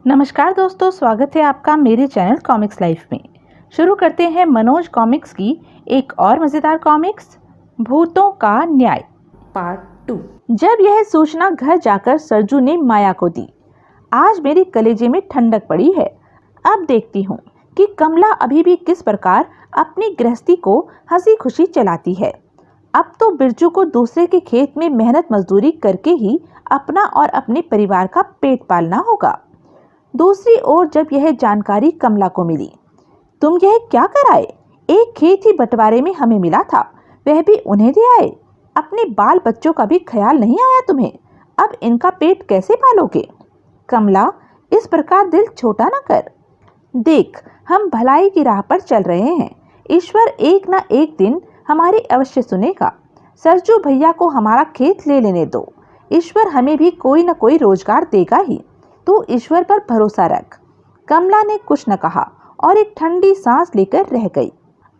नमस्कार दोस्तों, स्वागत है आपका मेरे चैनल कॉमिक्स लाइफ में। शुरू करते हैं मनोज कॉमिक्स की एक और मज़ेदार कॉमिक्स, भूतों का न्याय पार्ट 2। जब यह सूचना घर जाकर सरजू ने माया को दी, आज मेरे कलेजे में ठंडक पड़ी है। अब देखती हूँ कि कमला अभी भी किस प्रकार अपनी गृहस्थी को हंसी खुशी चलाती है। अब तो बिरजू को दूसरे के खेत में मेहनत मजदूरी करके ही अपना और अपने परिवार का पेट पालना होगा। दूसरी ओर जब यह जानकारी कमला को मिली, तुम यह क्या कराए? एक खेत ही बंटवारे में हमें मिला था, वह भी उन्हें दे आए। अपने बाल बच्चों का भी ख्याल नहीं आया तुम्हें? अब इनका पेट कैसे पालोगे? कमला, इस प्रकार दिल छोटा न कर। देख, हम भलाई की राह पर चल रहे हैं। ईश्वर एक न एक दिन हमारी अवश्य सुनेगा। सरजू भैया को हमारा खेत ले लेने दो। ईश्वर हमें भी कोई न कोई रोजगार देगा ही। तू ईश्वर पर भरोसा रख। कमला ने कुछ न कहा और एक ठंडी सांस लेकर रह गई।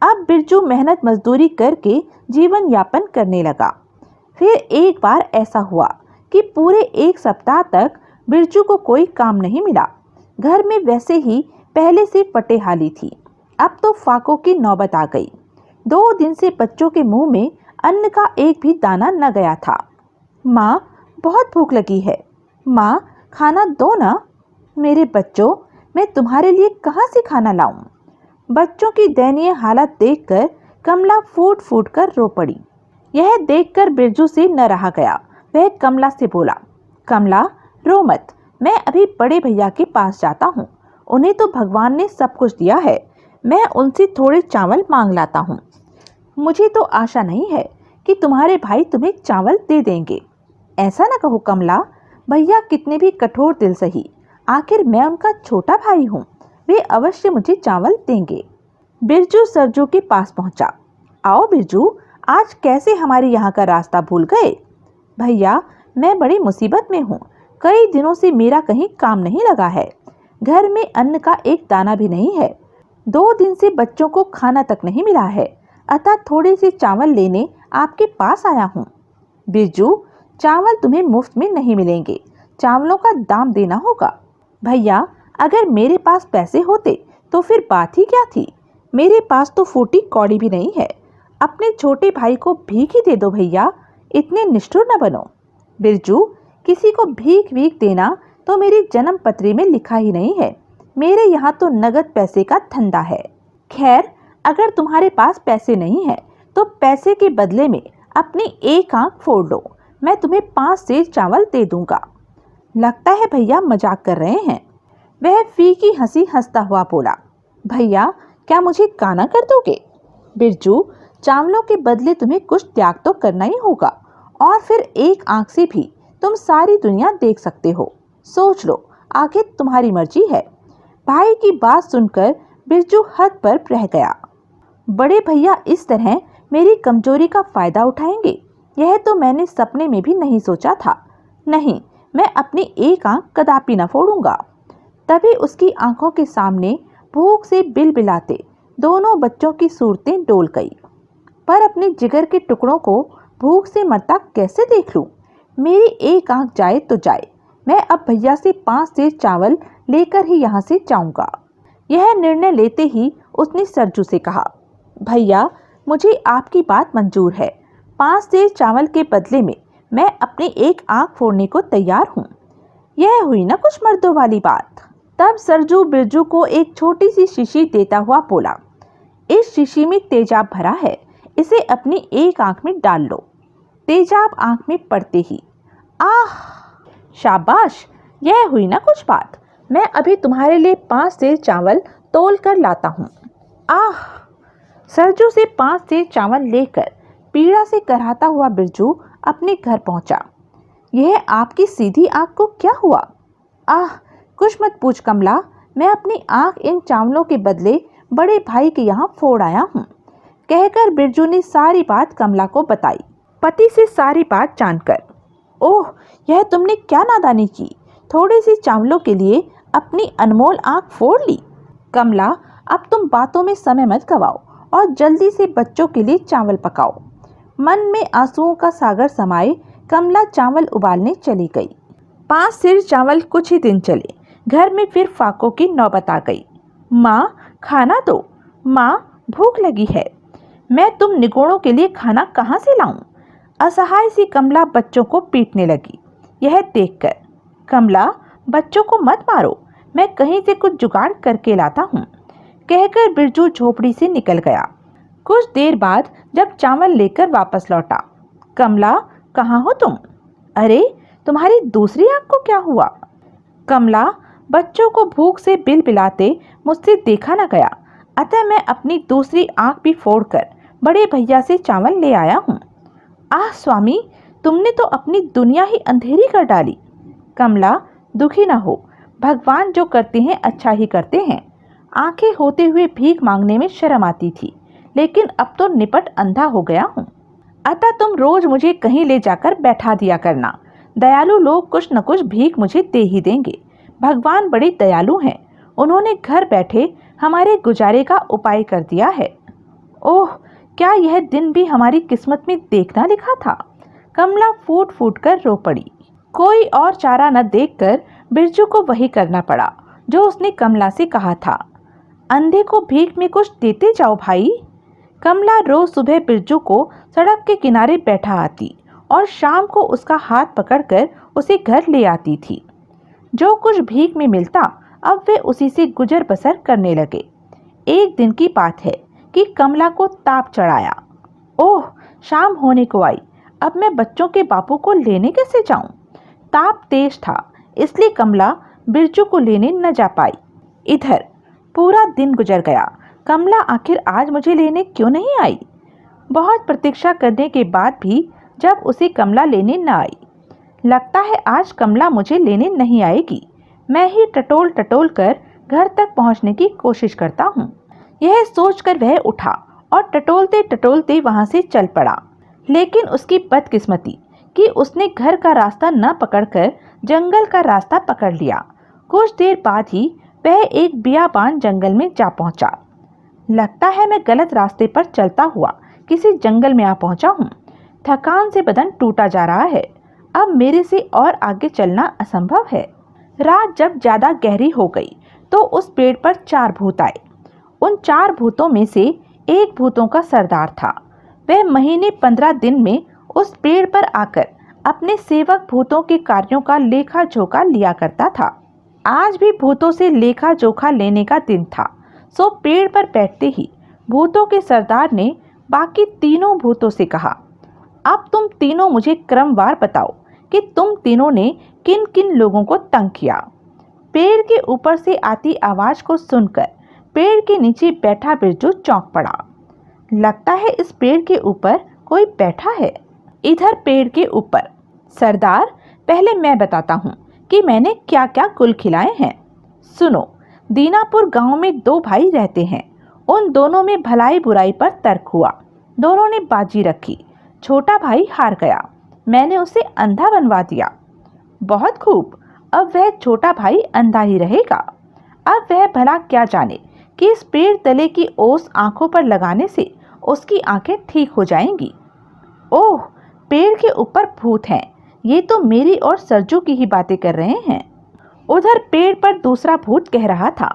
अब बिरजू मेहनत मजदूरी करके जीवन यापन करने लगा। फिर एक बार ऐसा हुआ कि पूरे एक सप्ताह तक बिरजू को कोई काम नहीं मिला। घर में वैसे ही पहले से फटेहाली थी, अब तो फाकों की नौबत आ गई। 2 दिन से बच्चों के मुंह में अन्न का एक भी दाना न गया था। माँ, बहुत भूख लगी है। माँ, खाना दो ना। मेरे बच्चों, मैं तुम्हारे लिए कहाँ से खाना लाऊं? बच्चों की दयनीय हालत देखकर कमला फूट फूट कर रो पड़ी। यह देखकर बिरजू से न रहा गया। वह कमला से बोला, कमला रो मत, मैं अभी बड़े भैया के पास जाता हूँ। उन्हें तो भगवान ने सब कुछ दिया है, मैं उनसे थोड़े चावल मांग लाता हूँ। मुझे तो आशा नहीं है कि तुम्हारे भाई तुम्हें चावल दे देंगे। ऐसा न कहो कमला, भैया कितने भी कठोर दिल सही, आखिर मैं उनका छोटा भाई हूँ, वे अवश्य मुझे चावल देंगे। बिरजू सरजू के पास पहुंचा। आओ बिरजू, आज कैसे हमारे यहाँ का रास्ता भूल गए? भैया, मैं बड़ी मुसीबत में हूँ। कई दिनों से मेरा कहीं काम नहीं लगा है। घर में अन्न का एक दाना भी नहीं है। 2 दिन से बच्चों को खाना तक नहीं मिला है, अतः थोड़े से चावल लेने आपके पास आया हूँ। बिरजू, चावल तुम्हें मुफ्त में नहीं मिलेंगे, चावलों का दाम देना होगा। भैया, अगर मेरे पास पैसे होते तो फिर बात ही क्या थी। मेरे पास तो फूटी कौड़ी भी नहीं है। अपने छोटे भाई को भीख ही दे दो भैया, इतने निष्ठुर न बनो। बिरजू, किसी को भीख भीख देना तो मेरी जन्म पत्री में लिखा ही नहीं है। मेरे यहाँ तो नगद पैसे का धंधा है। खैर, अगर तुम्हारे पास पैसे नहीं है तो पैसे के बदले में अपनी एक आंख फोड़ लो, मैं तुम्हें 5 सेर चावल दे दूंगा। लगता है भैया मजाक कर रहे हैं। वह फीकी हंसी हंसता हुआ बोला, भैया, क्या मुझे काना कर दोगे? बिरजू, चावलों के बदले तुम्हें कुछ त्याग तो करना ही होगा, और फिर एक आंख से भी तुम सारी दुनिया देख सकते हो। सोच लो, आगे तुम्हारी मर्जी है। भाई की बात सुनकर बिरजू हद पर रह गया। बड़े भैया इस तरह मेरी कमजोरी का फायदा उठाएंगे, यह तो मैंने सपने में भी नहीं सोचा था। नहीं, मैं अपनी एक आंख कदापि न फोड़ूंगा। तभी उसकी आंखों के सामने भूख से बिलबिलाते दोनों बच्चों की सूरतें डोल गई। पर अपने जिगर के टुकड़ों को भूख से मरता कैसे देख लूं? मेरी एक आंख जाए तो जाए, मैं अब भैया से 5 सेर चावल लेकर ही यहाँ से जाऊंगा। यह निर्णय लेते ही उसने सरजू से कहा, भैया, मुझे आपकी बात मंजूर है। 5 सेर चावल के बदले में मैं अपनी एक आंख फोड़ने को तैयार हूँ। यह हुई ना कुछ मर्दों वाली बात। तब सरजू बिरजू को एक छोटी सी शीशी देता हुआ बोला, इस शीशी में तेजाब भरा है, इसे अपनी एक आंख में डाल लो। तेजाब आंख में पड़ते ही, आह, शाबाश, यह हुई ना कुछ बात। मैं अभी तुम्हारे लिए 5 सेर चावल तोल कर लाता हूँ। आह। सरजू से 5 सेर चावल लेकर पीड़ा से कराहता हुआ बिरजू अपने घर पहुंचा। यह आपकी सीधी आंख को क्या हुआ? आह, कुछ मत पूछ कमला, मैं अपनी आंख इन चावलों के बदले बड़े भाई के यहाँ फोड़ आया हूँ। कहकर बिरजू ने सारी बात कमला को बताई। पति से सारी बात जानकर, ओह, यह तुमने क्या नादानी की, थोड़ी सी चावलों के लिए अपनी अनमोल आंख फोड़ ली। कमला, अब तुम बातों में समय मत गवाओ और जल्दी से बच्चों के लिए चावल पकाओ। मन में आंसुओं का सागर समाये कमला चावल उबालने चली गई। 5 सेर चावल कुछ ही दिन चले, घर में फिर फाकों की नौबत आ गई। माँ, खाना दो, माँ भूख लगी है। मैं तुम निगोड़ों के लिए खाना कहाँ से लाऊं? असहाय सी कमला बच्चों को पीटने लगी। यह देखकर, कमला, बच्चों को मत मारो, मैं कहीं से कुछ जुगाड़ करके लाता हूँ, कहकर बिरजू झोपड़ी से निकल गया। कुछ देर बाद जब चावल लेकर वापस लौटा, कमला, कहाँ हो तुम? अरे, तुम्हारी दूसरी आंख को क्या हुआ? कमला, बच्चों को भूख से बिलबिलाते मुझसे देखा न गया, अतः मैं अपनी दूसरी आंख भी फोड़कर बड़े भैया से चावल ले आया हूँ। आह स्वामी, तुमने तो अपनी दुनिया ही अंधेरी कर डाली। कमला, दुखी न हो, भगवान जो करते हैं अच्छा ही करते हैं। आंखें होते हुए भीख मांगने में शर्म आती थी, लेकिन अब तो निपट अंधा हो गया हूँ। अतः तुम रोज मुझे कहीं ले जाकर बैठा दिया करना। दयालु लोग कुछ न कुछ भीख मुझे दे ही देंगे। भगवान बड़े दयालु हैं, उन्होंने घर बैठे हमारे गुजारे का उपाय कर दिया है। ओह, क्या यह दिन भी हमारी किस्मत में देखना लिखा था? कमला फूट फूट कर रो पड़ी। कोई और चारा न देखकर बिरजू को वही करना पड़ा जो उसने कमला से कहा था। अंधे को भीख में कुछ देते जाओ भाई। कमला रोज सुबह बिरजू को सड़क के किनारे बैठा आती और शाम को उसका हाथ पकड़कर उसे घर ले आती थी। जो कुछ भीख में मिलता अब वे उसी से गुजर बसर करने लगे। एक दिन की बात है कि कमला को ताप चढ़ाया। ओह, शाम होने को आई, अब मैं बच्चों के बापू को लेने कैसे जाऊं? ताप तेज था, इसलिए कमला बिरजू को लेने न जा पाई। इधर पूरा दिन गुजर गया। कमला आखिर आज मुझे लेने क्यों नहीं आई? बहुत प्रतीक्षा करने के बाद भी जब उसे कमला लेने न आई, लगता है आज कमला मुझे लेने नहीं आएगी। मैं ही टटोल टटोल कर घर तक पहुंचने की कोशिश करता हूं। यह सोचकर वह उठा और टटोलते टटोलते वहां से चल पड़ा। लेकिन उसकी बदकिस्मती कि उसने घर का रास्ता न पकड़कर जंगल का रास्ता पकड़ लिया। कुछ देर बाद ही वह एक बियाबान जंगल में जा पहुंचा। लगता है मैं गलत रास्ते पर चलता हुआ किसी जंगल में आ पहुंचा हूँ। थकान से बदन टूटा जा रहा है, अब मेरे से और आगे चलना असंभव है। रात जब ज्यादा गहरी हो गई तो उस पेड़ पर 4 भूत आए। उन 4 भूतों में से एक भूतों का सरदार था। वह महीने 15 दिन में उस पेड़ पर आकर अपने सेवक भूतों के कार्यों का लेखा जोखा लिया करता था। आज भी भूतों से लेखा जोखा लेने का दिन था, सो पेड़ पर बैठते ही भूतों के सरदार ने बाकी तीनों भूतों से कहा, अब तुम तीनों मुझे क्रमवार बताओ कि तुम तीनों ने किन किन लोगों को तंग किया। पेड़ के ऊपर से आती आवाज को सुनकर पेड़ के नीचे बैठा बिरजू चौंक पड़ा। लगता है इस पेड़ के ऊपर कोई बैठा है। इधर पेड़ के ऊपर, सरदार, पहले मैं बताता हूँ कि मैंने क्या क्या गुल खिलाए हैं। सुनो, दीनापुर गांव में 2 भाई रहते हैं। उन दोनों में भलाई बुराई पर तर्क हुआ। दोनों ने बाजी रखी। छोटा भाई हार गया, मैंने उसे अंधा बनवा दिया। बहुत खूब, अब वह छोटा भाई अंधा ही रहेगा। अब वह भला क्या जाने कि इस पेड़ तले की ओस आंखों पर लगाने से उसकी आंखें ठीक हो जाएंगी। ओह, पेड़ के ऊपर भूत हैं, ये तो मेरी और सरजू की ही बातें कर रहे हैं। उधर पेड़ पर दूसरा भूत कह रहा था,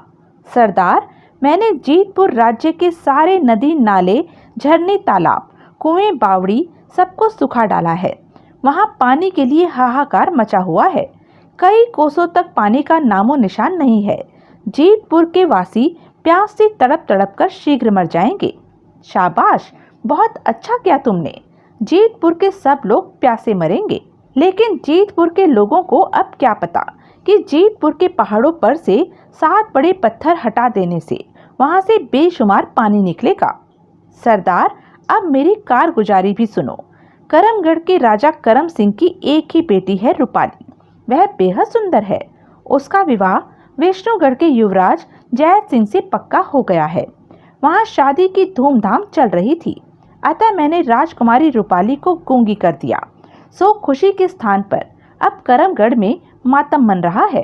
सरदार, मैंने जीतपुर राज्य के सारे नदी नाले, झरने, तालाब, कुएं, बावड़ी सबको सुखा डाला है। वहां पानी के लिए हाहाकार मचा हुआ है। कई कोसों तक पानी का नामो निशान नहीं है। जीतपुर के वासी प्यास से तड़प तड़प कर शीघ्र मर जाएंगे। शाबाश, बहुत अच्छा किया तुमने। जीतपुर के सब लोग प्यासे मरेंगे। लेकिन जीतपुर के लोगों को अब क्या पता कि जीतपुर के पहाड़ों पर से 7 बड़े पत्थर हटा देने से वहां से बेशुमार पानी निकलेगा। सरदार, अब मेरी कारगुजारी भी सुनो। करमगढ़ के राजा करम सिंह की एक ही बेटी है रूपाली। वह बेहद सुंदर है। उसका विवाह विष्णुगढ़ के युवराज जैत सिंह से पक्का हो गया है। वहां शादी की धूमधाम चल रही थी, अतः मैंने राजकुमारी रूपाली को गूंगी कर दिया। सो खुशी के स्थान पर अब करमगढ़ में मातम मन रहा है।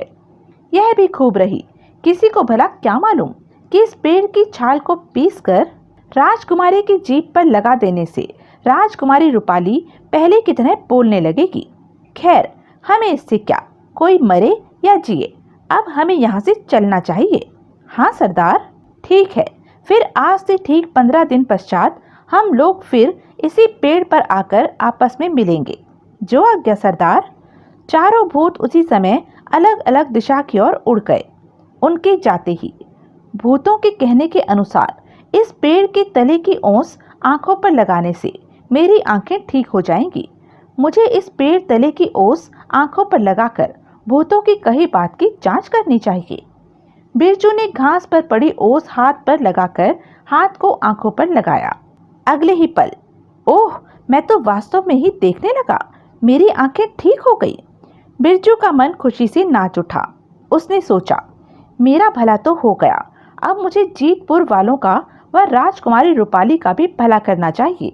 यह भी खूब रही। किसी को भला क्या मालूम कि इस पेड़ की छाल को पीसकर राजकुमारी की जीभ पर लगा देने से राजकुमारी रूपाली पहले की तरह बोलने लगेगी। खैर, हमें इससे क्या, कोई मरे या जिए, अब हमें यहाँ से चलना चाहिए। हाँ सरदार। ठीक है, फिर आज से ठीक 15 दिन पश्चात हम लोग फिर इसी पेड़ पर आकर आपस में मिलेंगे। जो आज्ञा सरदार। चारों भूत उसी समय अलग अलग दिशा की ओर उड़ गए। उनके जाते ही भूतों के कहने के अनुसार इस पेड़ के तले की ओस आंखों पर लगाने से मेरी आंखें ठीक हो जाएंगी। मुझे इस पेड़ तले की ओस आंखों पर लगाकर भूतों की कही बात की जांच करनी चाहिए। बिरजू ने घास पर पड़ी ओस हाथ पर लगाकर हाथ को आंखों पर लगाया। अगले ही पल, ओह, मैं तो वास्तव में ही देखने लगा। मेरी आंखें ठीक हो गई। बिरजू का मन खुशी से नाच उठा। उसने सोचा, मेरा भला तो हो गया, अब मुझे जीतपुर वालों का व राजकुमारी रूपाली का भी भला करना चाहिए।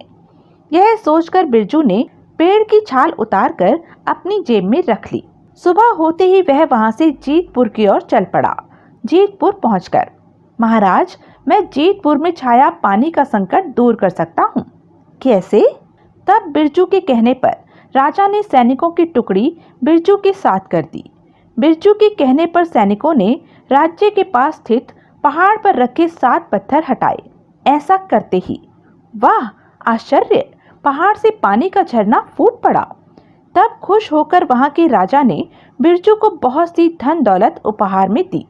यह सोचकर बिरजू ने पेड़ की छाल उतारकर अपनी जेब में रख ली। सुबह होते ही वह वहां से जीतपुर की ओर चल पड़ा। जीतपुर पहुंचकर, महाराज, मैं जीतपुर में छाया पानी का संकट दूर कर सकता हूँ। कैसे? तब बिरजू के कहने पर राजा ने सैनिकों की टुकड़ी बिरजू के साथ कर दी। बिरजू के कहने पर सैनिकों ने राज्य के पास स्थित पहाड़ पर रखे 7 पत्थर हटाए। ऐसा करते ही, वाह आश्चर्य, पहाड़ से पानी का झरना फूट पड़ा। तब खुश होकर वहां के राजा ने बिरजू को बहुत सी धन दौलत उपहार में दी।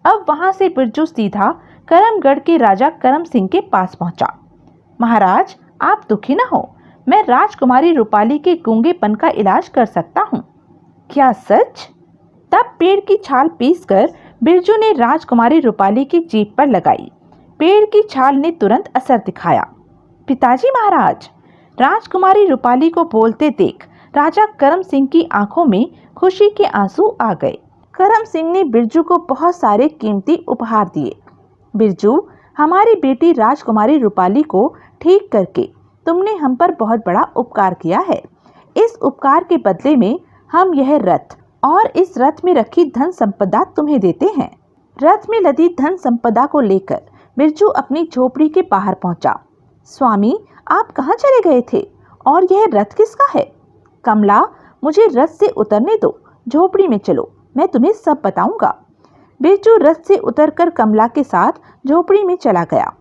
अब वहां से बिरजू सीधा करमगढ़ के राजा करम सिंह के पास पहुंचा। महाराज, आप दुखी न हो, मैं राजकुमारी रूपाली के गूंगेपन का इलाज कर सकता हूँ। क्या सच? तब पेड़ की छाल पीसकर बिरजू ने राजकुमारी रूपाली की जीभ पर लगाई। पेड़ की छाल ने तुरंत असर दिखाया। पिताजी महाराज। राजकुमारी रूपाली को बोलते देख राजा करम सिंह की आंखों में खुशी के आंसू आ गए। करम सिंह ने बिरजू को बहुत सारे कीमती उपहार दिए। बिरजू, हमारी बेटी राजकुमारी रूपाली को ठीक करके तुमने हम पर बहुत बड़ा उपकार किया है। इस उपकार के बदले में हम यह रथ और इस रथ में रखी धन संपदा तुम्हें देते हैं। रथ में लदी धन संपदा को लेकर बिरजू अपनी झोपड़ी के बाहर पहुंचा। स्वामी, आप कहाँ चले गए थे और यह रथ किसका है? कमला, मुझे रथ से उतरने दो, झोपड़ी में चलो, मैं तुम्हें सब बताऊंगा। बिरजू रथ से उतरकर कमला के साथ झोपड़ी में चला गया।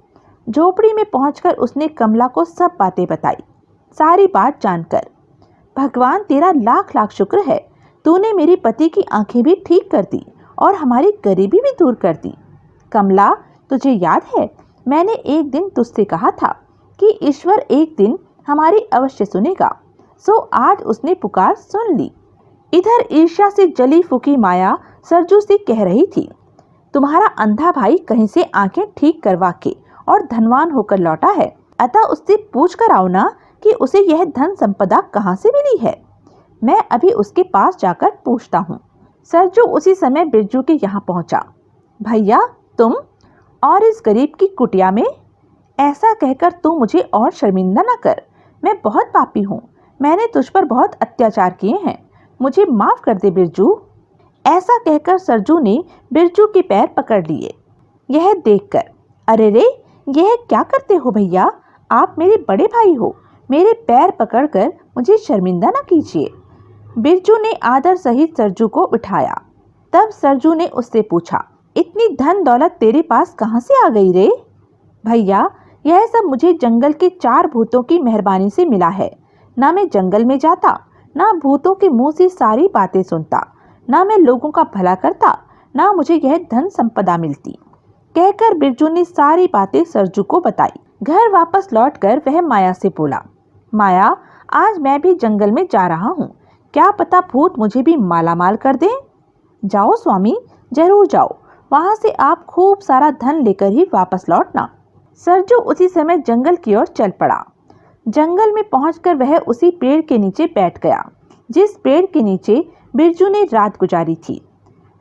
झोपड़ी में पहुंचकर उसने कमला को सब बातें बताई। सारी बात जानकर, भगवान तेरा लाख लाख शुक्र है, तूने मेरे पति की आंखें भी ठीक कर दी और हमारी गरीबी भी दूर कर दी। कमला, तुझे याद है मैंने एक दिन तुझसे कहा था कि ईश्वर एक दिन हमारी अवश्य सुनेगा, सो आज उसने पुकार सुन ली। इधर ईर्ष्या से जली फूकी माया सरजू से कह रही थी, तुम्हारा अंधा भाई कहीं से आंखें ठीक करवा के और धनवान होकर लौटा है, अतः उससे पूछ कर आओ ना कि उसे यह धन संपदा कहाँ से मिली है। मैं अभी उसके पास जाकर पूछता हूँ। सरजू उसी समय बिरजू के यहाँ पहुँचा। भैया, तुम और इस गरीब की कुटिया में? ऐसा कहकर तू मुझे और शर्मिंदा न कर। मैं बहुत पापी हूँ, मैंने तुझ पर बहुत अत्याचार किए हैं, मुझे माफ कर दे बिरजू। ऐसा कहकर सरजू ने बिरजू के पैर पकड़ लिए। यह देखकर, अरे रे, यह क्या करते हो भैया, आप मेरे बड़े भाई हो, मेरे पैर पकड़कर मुझे शर्मिंदा न कीजिए। बिरजू ने आदर सहित सरजू को उठाया। तब सरजू ने उससे पूछा, इतनी धन दौलत तेरे पास कहाँ से आ गई रे? भैया, यह सब मुझे जंगल के 4 भूतों की मेहरबानी से मिला है। ना मैं जंगल में जाता, ना भूतों के मुंह से सारी बातें सुनता, ना मैं लोगों का भला करता, ना मुझे यह धन संपदा मिलती। कहकर बिरजू ने सारी बातें सरजू को बताई। घर वापस लौटकर वह माया से बोला, माया, आज मैं भी जंगल में जा रहा हूँ, क्या पता भूत मुझे भी मालामाल कर दें। जाओ स्वामी, जरूर जाओ, वहां से आप खूब सारा धन लेकर ही वापस लौटना। सरजू उसी समय जंगल की ओर चल पड़ा। जंगल में पहुंचकर वह उसी पेड़ के नीचे बैठ गया जिस पेड़ के नीचे बिरजू ने रात गुजारी थी।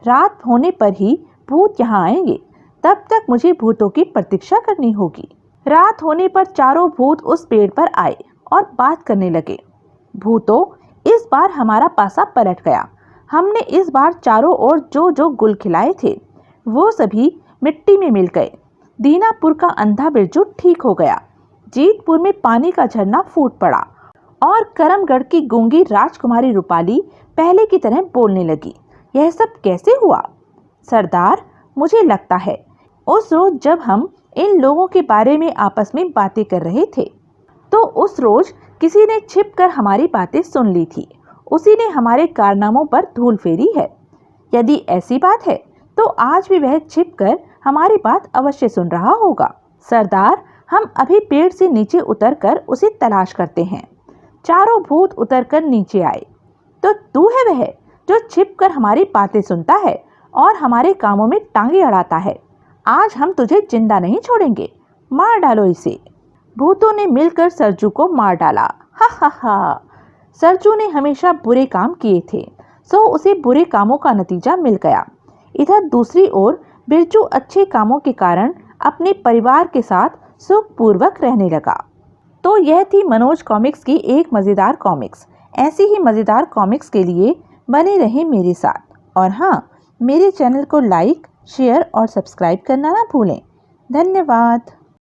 रात होने पर ही भूत यहाँ आएंगे, तब तक मुझे भूतों की प्रतीक्षा करनी होगी। रात होने पर चारों भूत उस पेड़ पर आए और बात करने लगे। भूतों, इस बार हमारा पासा पलट गया। हमने इस बार चारों ओर जो जो गुल खिलाए थे वो सभी मिट्टी में मिल गए। दीनापुर का अंधा बिरजू ठीक हो गया, जीतपुर में पानी का झरना फूट पड़ा और करमगढ़ की गूंगी राजकुमारी रूपाली पहले की तरह बोलने लगी। यह सब कैसे हुआ? सरदार, मुझे लगता है उस रोज जब हम इन लोगों के बारे में आपस में बातें कर रहे थे, तो उस रोज किसी ने छिपकर हमारी बातें सुन ली थी। उसी ने हमारे कारनामों पर धूल फेरी है। यदि ऐसी बात है तो आज भी वह छिपकर हमारी बात अवश्य सुन रहा होगा। सरदार, हम अभी पेड़ से नीचे उतरकर उसे तलाश करते हैं। चारों भूत उतरकर नीचे आए। तो तू है वह जो छिपकर हमारी बातें सुनता है और हमारे कामों में टांगे अड़ाता है। आज हम तुझे जिंदा नहीं छोड़ेंगे, मार डालो इसे। भूतों ने मिलकर सरजू को मार डाला। हा हा हा। सरजू ने हमेशा बुरे काम किए थे, सो उसे बुरे कामों का नतीजा मिल गया। इधर दूसरी ओर बिरजू अच्छे कामों के कारण अपने परिवार के साथ सुखपूर्वक रहने लगा। तो यह थी मनोज कॉमिक्स की एक मज़ेदार कॉमिक्स। ऐसी ही मज़ेदार कॉमिक्स के लिए बने रहें मेरे साथ। और हाँ, मेरे चैनल को लाइक, शेयर और सब्सक्राइब करना ना भूलें। धन्यवाद।